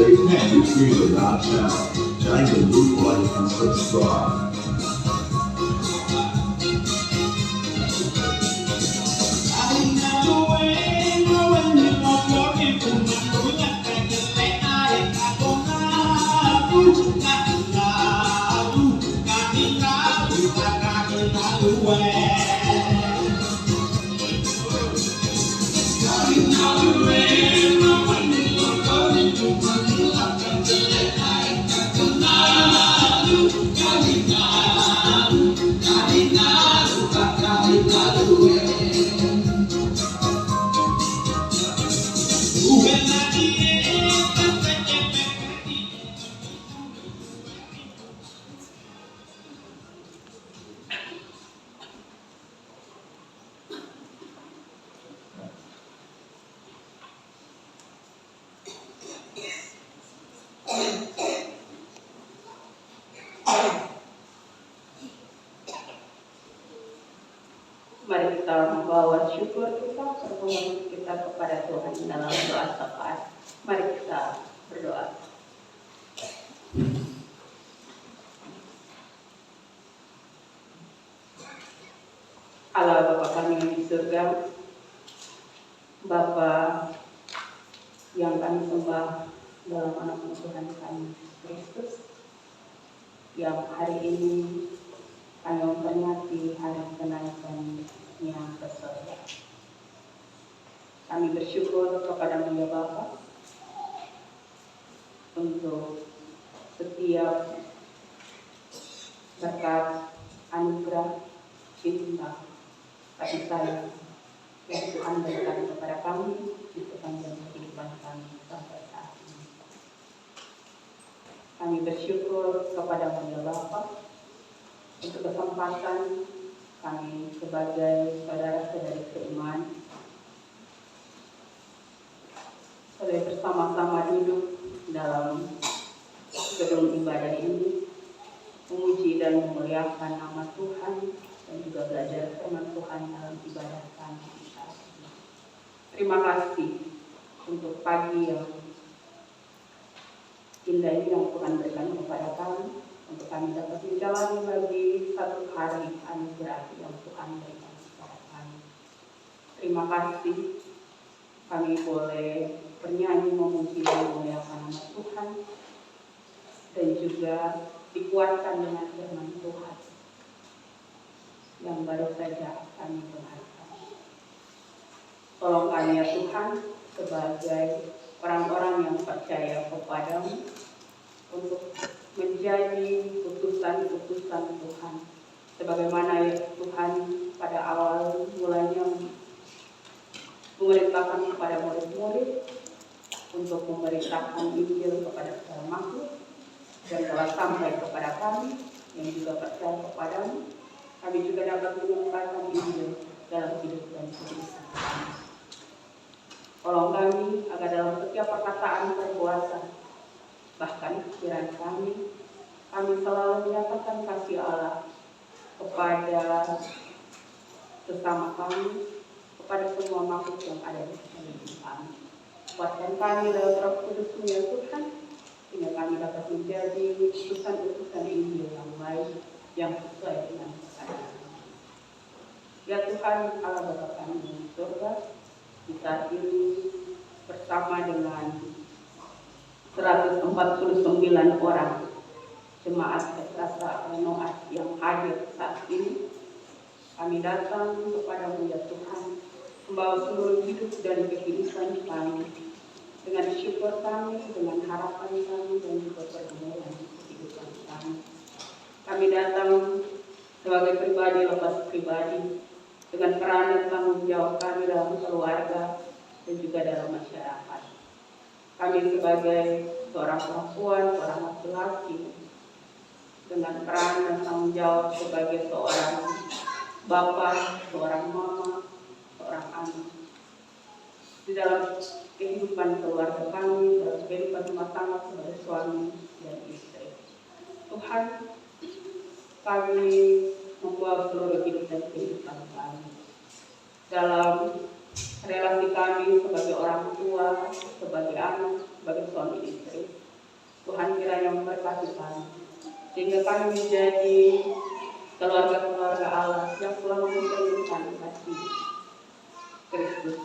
They can decree the thou shalt, shine the blue light and subscribe. Mari kita membawa syukur kita, permohonan kita kepada Tuhan dalam doa syafaat. Mari kita berdoa. Allah Bapa kami yang di surga, Bapa yang kami sembah dalam anak Tuhan kami Kristus, yang hari ini kami memperingati hari kenaikannya ke surga. Kami bersyukur kepada Mulia Bapa untuk setiap berkat anugerah cinta kasih sayang yang Tuhan berikan kepada kami di sepanjang kehidupan kami sampai saat ini. Kami bersyukur kepada Mulia Bapa untuk kesempatan kami sebagai saudara-saudari seiman boleh bersama-sama duduk dalam gedung ibadah ini, memuji dan memuliakan nama Tuhan dan juga belajar firman Tuhan dalam ibadah kami saat ini. Terima kasih untuk pagi yang indah ini yang Tuhan berikan kepada kami, untuk kami dapat menjalani lagi satu hari anugerah yang Tuhan berikan kepada kami. Terima kasih kami boleh bernyanyi memuji dan memuliakan nama Tuhan dan juga dikuatkan dengan firman Tuhan yang baru saja kami dengarkan. Tolong kami ya Tuhan sebagai orang-orang yang percaya kepadamu untuk menjadi utusan-utusan Tuhan. Sebagaimana ya Tuhan pada awal mulanya memerintahkan kepada murid-murid untuk memberitakan Injil kepada segala makhluk dan telah sampai kepada kami yang juga percaya kepadamu. Kami juga dapat menyampaikan Injil dalam hidup dan kehidupan kami. Tolong kami agar dalam setiap perkataan perbuatan, bahkan pikiran kami selalu menyatakan kasih Allah kepada sesama kami, kepada semua makhluk yang ada di sekeliling kami. Kuatkan kami dalam Roh Kudus-Mu ya Tuhan, sehingga kami dapat menjadi utusan-utusan Injil yang baik, yang sesuai dengan keadaan. Ya Tuhan, Allah Bapa kami di surga, di saat ini bersama dengan 149 orang jemaat Ekstasa Noat yang hadir saat ini. Kami datang kepadamu ya Tuhan, membawa seluruh hidup dan kehidupan kami, dengan syukur kami, dengan harapan kami, dan juga pergumulan kehidupan kami. Kami datang sebagai pribadi lepas pribadi, dengan peran dan tanggung jawab kami dalam keluarga dan juga dalam masyarakat. Kami sebagai seorang perempuan, seorang laki-laki, dengan peran dan tanggung jawab sebagai seorang bapak, seorang mama, seorang anak. Di dalam kehidupan keluarga kami, dalam kehidupan rumah tangga sebagai suami dan istri. Tuhan, kami membawa seluruh hidup dan kehidupan kami. Dalam relasi kami sebagai orang tua, sebagai anak, sebagai suami istri. Tuhan kiranya memberkati kami, sehingga kami menjadi keluarga-keluarga Allah yang telah memperlukan kasih Kristus.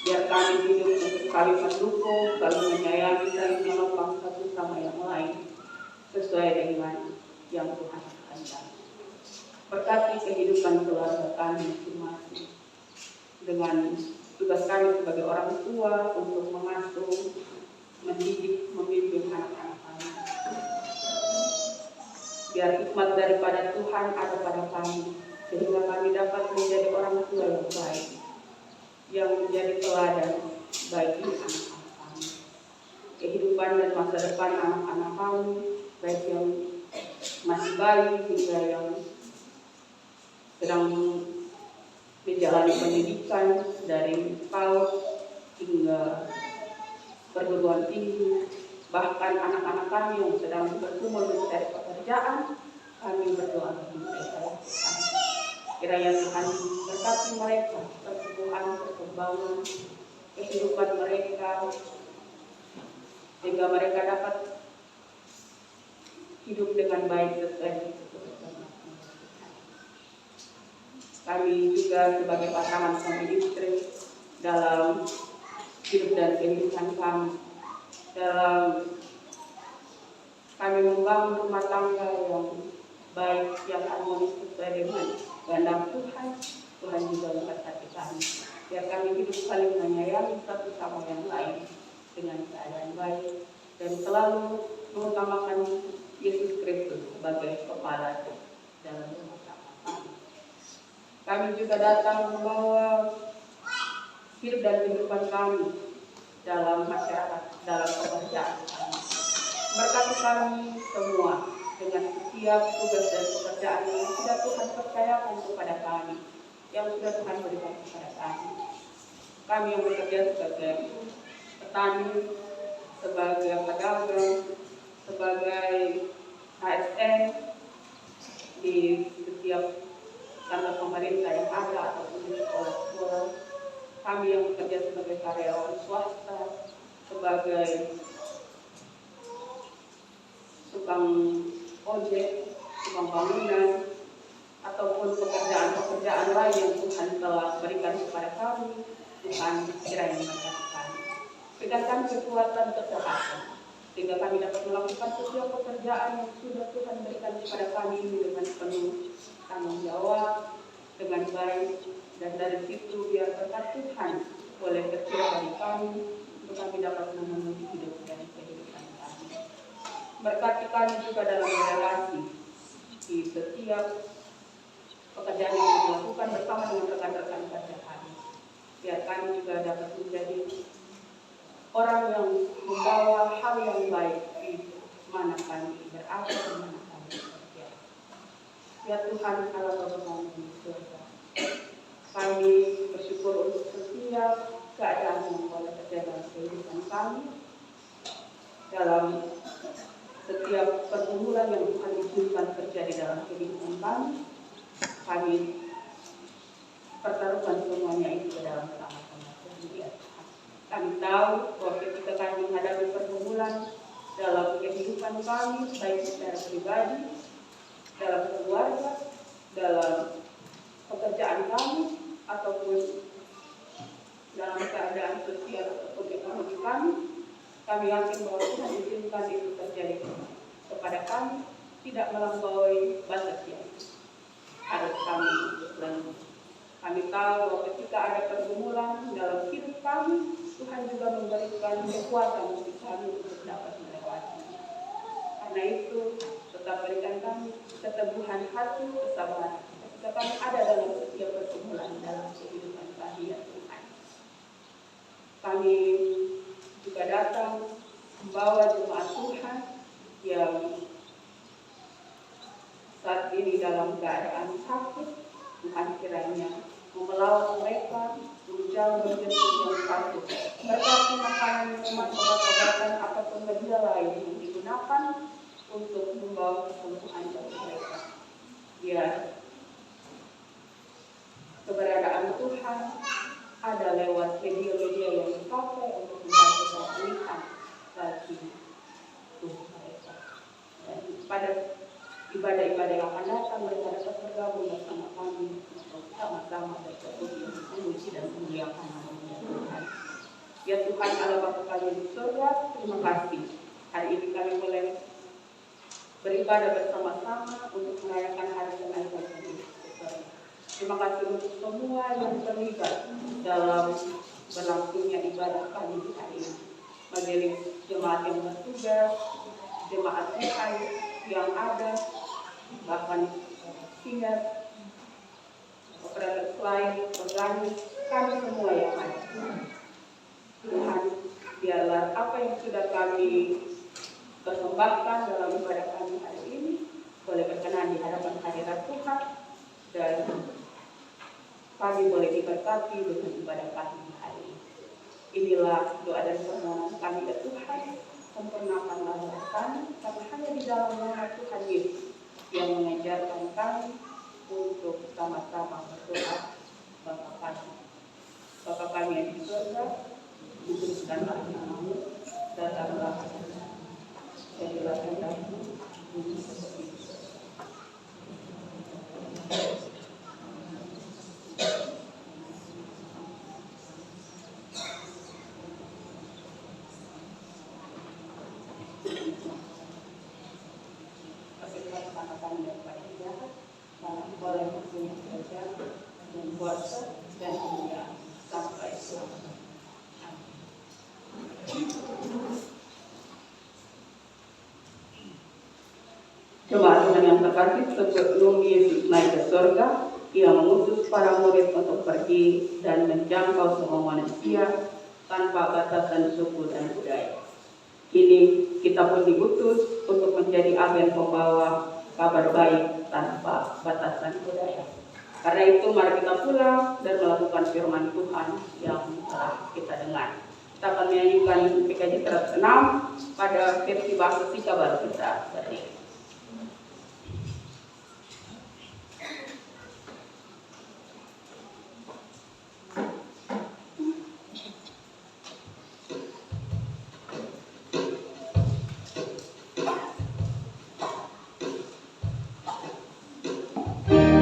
Biar kami hidup untuk saling mendukung, saling menyayangi, saling menopang satu sama yang lain sesuai dengan yang Tuhan kehendaki. Berkati kehidupan keluarga kami masing-masing dengan tugas kami sebagai orang tua untuk mengasuh, mendidik, memimpin anak-anak kami. Biar hikmat daripada Tuhan ada pada kami, sehingga kami dapat menjadi orang tua yang baik, yang menjadi teladan bagi anak-anak kami. Kehidupan dan masa depan anak-anak kami, baik yang masih bayi hingga yang sedang menjalani pendidikan dari PAUD hingga perguruan tinggi, bahkan anak-anak kami yang sedang bergumul mencari pekerjaan, kami berdoa bagi mereka. Kiranya Tuhan berkati mereka, pertumbuhan, perkembangan, kehidupan mereka, sehingga mereka dapat hidup dengan baik sesuai dengan keputusan Tuhan. Kami juga sebagai pasangan suami istri dalam hidup dan kehidupan kami, dalam kami membangun rumah tangga yang baik, yang harmonis sesuai dengan kehendak Tuhan. Tuhan juga memberkati kami, biar kami hidup saling menyayangi satu sama yang lain dengan keadaan baik dan selalu mengutamakan Yesus Kristus sebagai kepala dalam rumah tangga kami. Kami juga datang membawa hidup dan kehidupan kami dalam masyarakat, dalam pekerjaan kami. Berkati kami semua dengan setiap tugas dan pekerjaan yang sudah Tuhan percayakan kepada kami, yang sudah Tuhan berikan kepada kami. Kami yang bekerja sebagai petani, sebagai pedagang, sebagai ASN di setiap kantor pemerintah yang ada ataupun di sekolah-sekolah. Kami yang bekerja sebagai karyawan swasta, sebagai tukang ojek, tukang bangunan, ataupun pekerjaan-pekerjaan lain yang Tuhan telah berikan kepada kami. Tuhan kiranya memberkati kami, berikan kami kekuatan, kesehatan, sehingga kami dapat melakukan setiap pekerjaan yang sudah Tuhan berikan kepada kami dengan penuh tanggung jawab, dengan baik, dan dari situ biar berkat Tuhan boleh tercurah bagi kami untuk kami dapat memenuhi hidup dan kehidupan kami. Berkati kami juga dalam relasi di setiap pekerjaan yang dilakukan bersama dengan rekan-rekan kerja kami, biar kami juga dapat menjadi orang yang membawa hal yang baik di mana kami berada, di mana kami bekerja. Ya Tuhan Allah Bapa kami di surga, kami bersyukur untuk setiap keadaan yang boleh terjadi dalam kehidupan kami, dalam setiap pergumulan yang Tuhan izinkan terjadi dalam kehidupan kami. Kami pertaruhkan semuanya itu ke dalam tangan Tuhan. Kami tahu bahwa ketika kami menghadapi pergumulan dalam kehidupan kami, baik secara pribadi, dalam keluarga, dalam pekerjaan kami, ataupun dalam keadaan sosial ataupun ekonomi kami yakin bahwa Tuhan izinkan itu terjadi kepada kami tidak melampaui batas yang harus kami lalui. Kami tahu bahwa ketika ada pergumulan dalam hidup kami, Tuhan juga memberikan kekuatan bagi kami untuk dapat melewati. Karena itu, tetap berikan kami keteguhan hati, kesabaran. Ketika kami ada dalam setiap pergumulan dalam kehidupan kami, ya Tuhan. Kami juga datang membawa jemaat Tuhan yang saat ini dalam keadaan sakit. Tuhan kiranya memelawat mereka, menjauh dari yang sakit. Berkati makanan, minuman, obat-obatan, ataupun media lain yang digunakan untuk membawa kesembuhan bagi mereka. Biar keberadaan Tuhan ada lewat media-media yang dipakai untuk membantu pemulihan bagi tubuh mereka. Dan pada ibadah-ibadah yang akan datang, mereka dapat bergabung bersama kami untuk sama-sama bersyukur, memuji dan memuliakan nama Tuhan. Ya Tuhan Allah Bapa kami di surga, terima kasih. Hari ini kami boleh beribadah bersama-sama untuk merayakan hari kenaikan Yesus. Terima kasih untuk semua yang terlibat dalam berlangsungnya ibadah kami di hari ini. Majelis jemaat yang bertugas, jemaat Tuhan yang ada, bahkan singar, operator lain, organik, kami semua yang ada. Tuhan, biarlah apa yang sudah kami persembahkan dalam ibadah kami hari ini boleh berkenan di hadapan hadirat Tuhan, dan kami boleh diberkati dengan ibadah kami hari ini. Inilah doa dan permohonan kami ke Tuhan. Sempurnakanlah doa kami, karena hanya di dalam nama Tuhan Yesus yang mengajarkan kami untuk sama-sama berdoa. Bapa kami yang di surga, dikuduskanlah namamu, datanglah kerajaan-Mu, jadilah kehendak-Mu di bumi seperti di surga. Jemaat Tuhan yang terkasih, sebelum Yesus naik ke surga, Ia mengutus para murid untuk pergi dan menjangkau semua manusia tanpa batasan suku dan budaya. Kini kita pun diutus untuk menjadi agen pembawa kabar baik tanpa batasan budaya. Karena itu mari kita pulang dan melakukan firman Tuhan yang telah kita dengar. Kita akan menyanyikan PKJ 106 pada versi bahasa Sika baru kita berdiri. Thank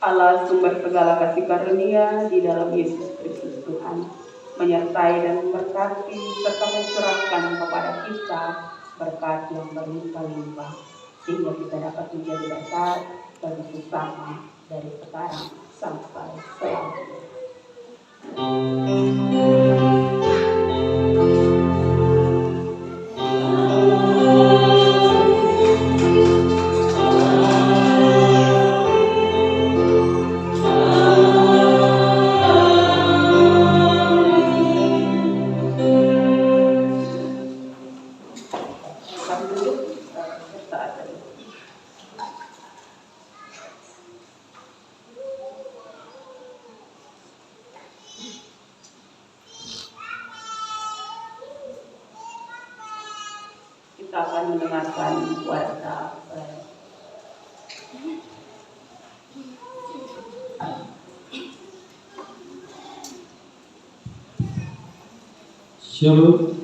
Allah sumber segala kasih karunia di dalam Yesus Kristus Tuhan, menyertai dan memberkati serta mencurahkan kepada kita berkat yang berlimpah-limpah, sehingga kita dapat menjadi berkat bagi sesama dari sekarang sampai selamanya. Kita akan mendengarkan warta. Shalom.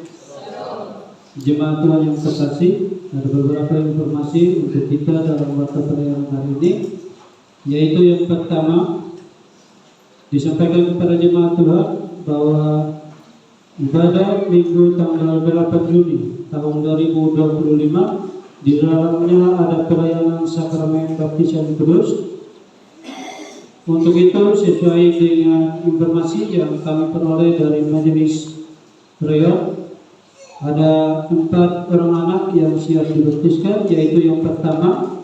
Jemaat Tuhan yang terkasih, ada beberapa informasi untuk kita dalam warta perayaan hari ini, yaitu yang pertama disampaikan kepada jemaat Tuhan bahwa ibadah Minggu tanggal 8 Juni tahun 2025 di dalamnya ada perayaan sakramen baptisan kudus. Untuk itu, sesuai dengan informasi yang kami peroleh dari majelis Reot, ada 4 orang anak yang siap dibaptiskan, yaitu yang pertama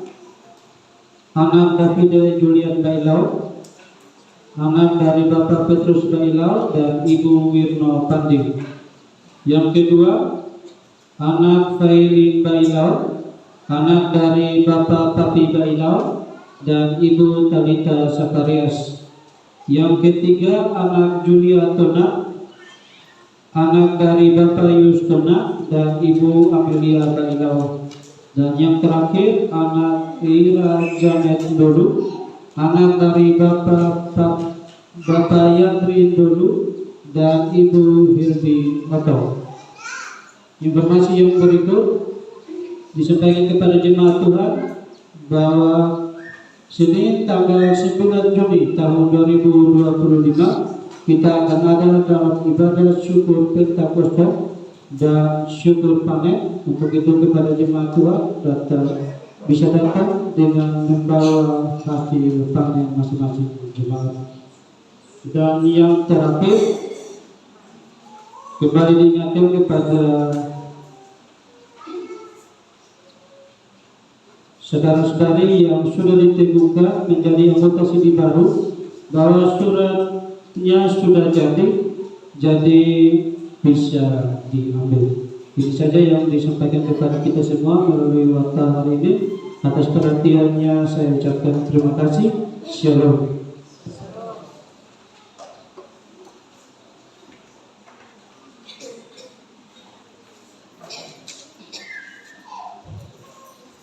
anak David Julian Bailau, anak dari Bapak Petrus Bailau dan Ibu Wirno Pandi. Yang kedua, anak Failin Bailau, anak dari Bapak Papi Bailau dan Ibu Talita Sakarias. Yang ketiga, anak Julia Tona, anak dari Bapak Yus Tona dan Ibu Amelia Bailau. Dan yang terakhir, anak Ira Janet Dolu, anak dari Bapak Yandri Dolu dan Ibu Hirdi Oto. Informasi yang berikut disampaikan kepada jemaat Tuhan bahwa Senin tanggal 9 Juni tahun 2025 kita akan ada dalam ibadah syukur Pentakosta dan syukur panen. Untuk itu kepada jemaat Tuhan bisa datang dengan membawa hasil panen masing-masing jemaat. Dan yang terakhir, kembali diingatkan kepada saudara-saudari yang sudah diteguhkan menjadi anggota sini baru bahwa suratnya sudah jadi bisa diambil. Ini saja yang disampaikan kepada kita semua melalui warta hari ini. Atas perhatiannya saya ucapkan terima kasih. Shalom.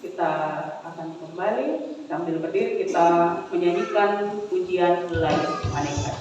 Kita akan kembali sambil berdiri kita menyanyikan pujian Mulai Maneka.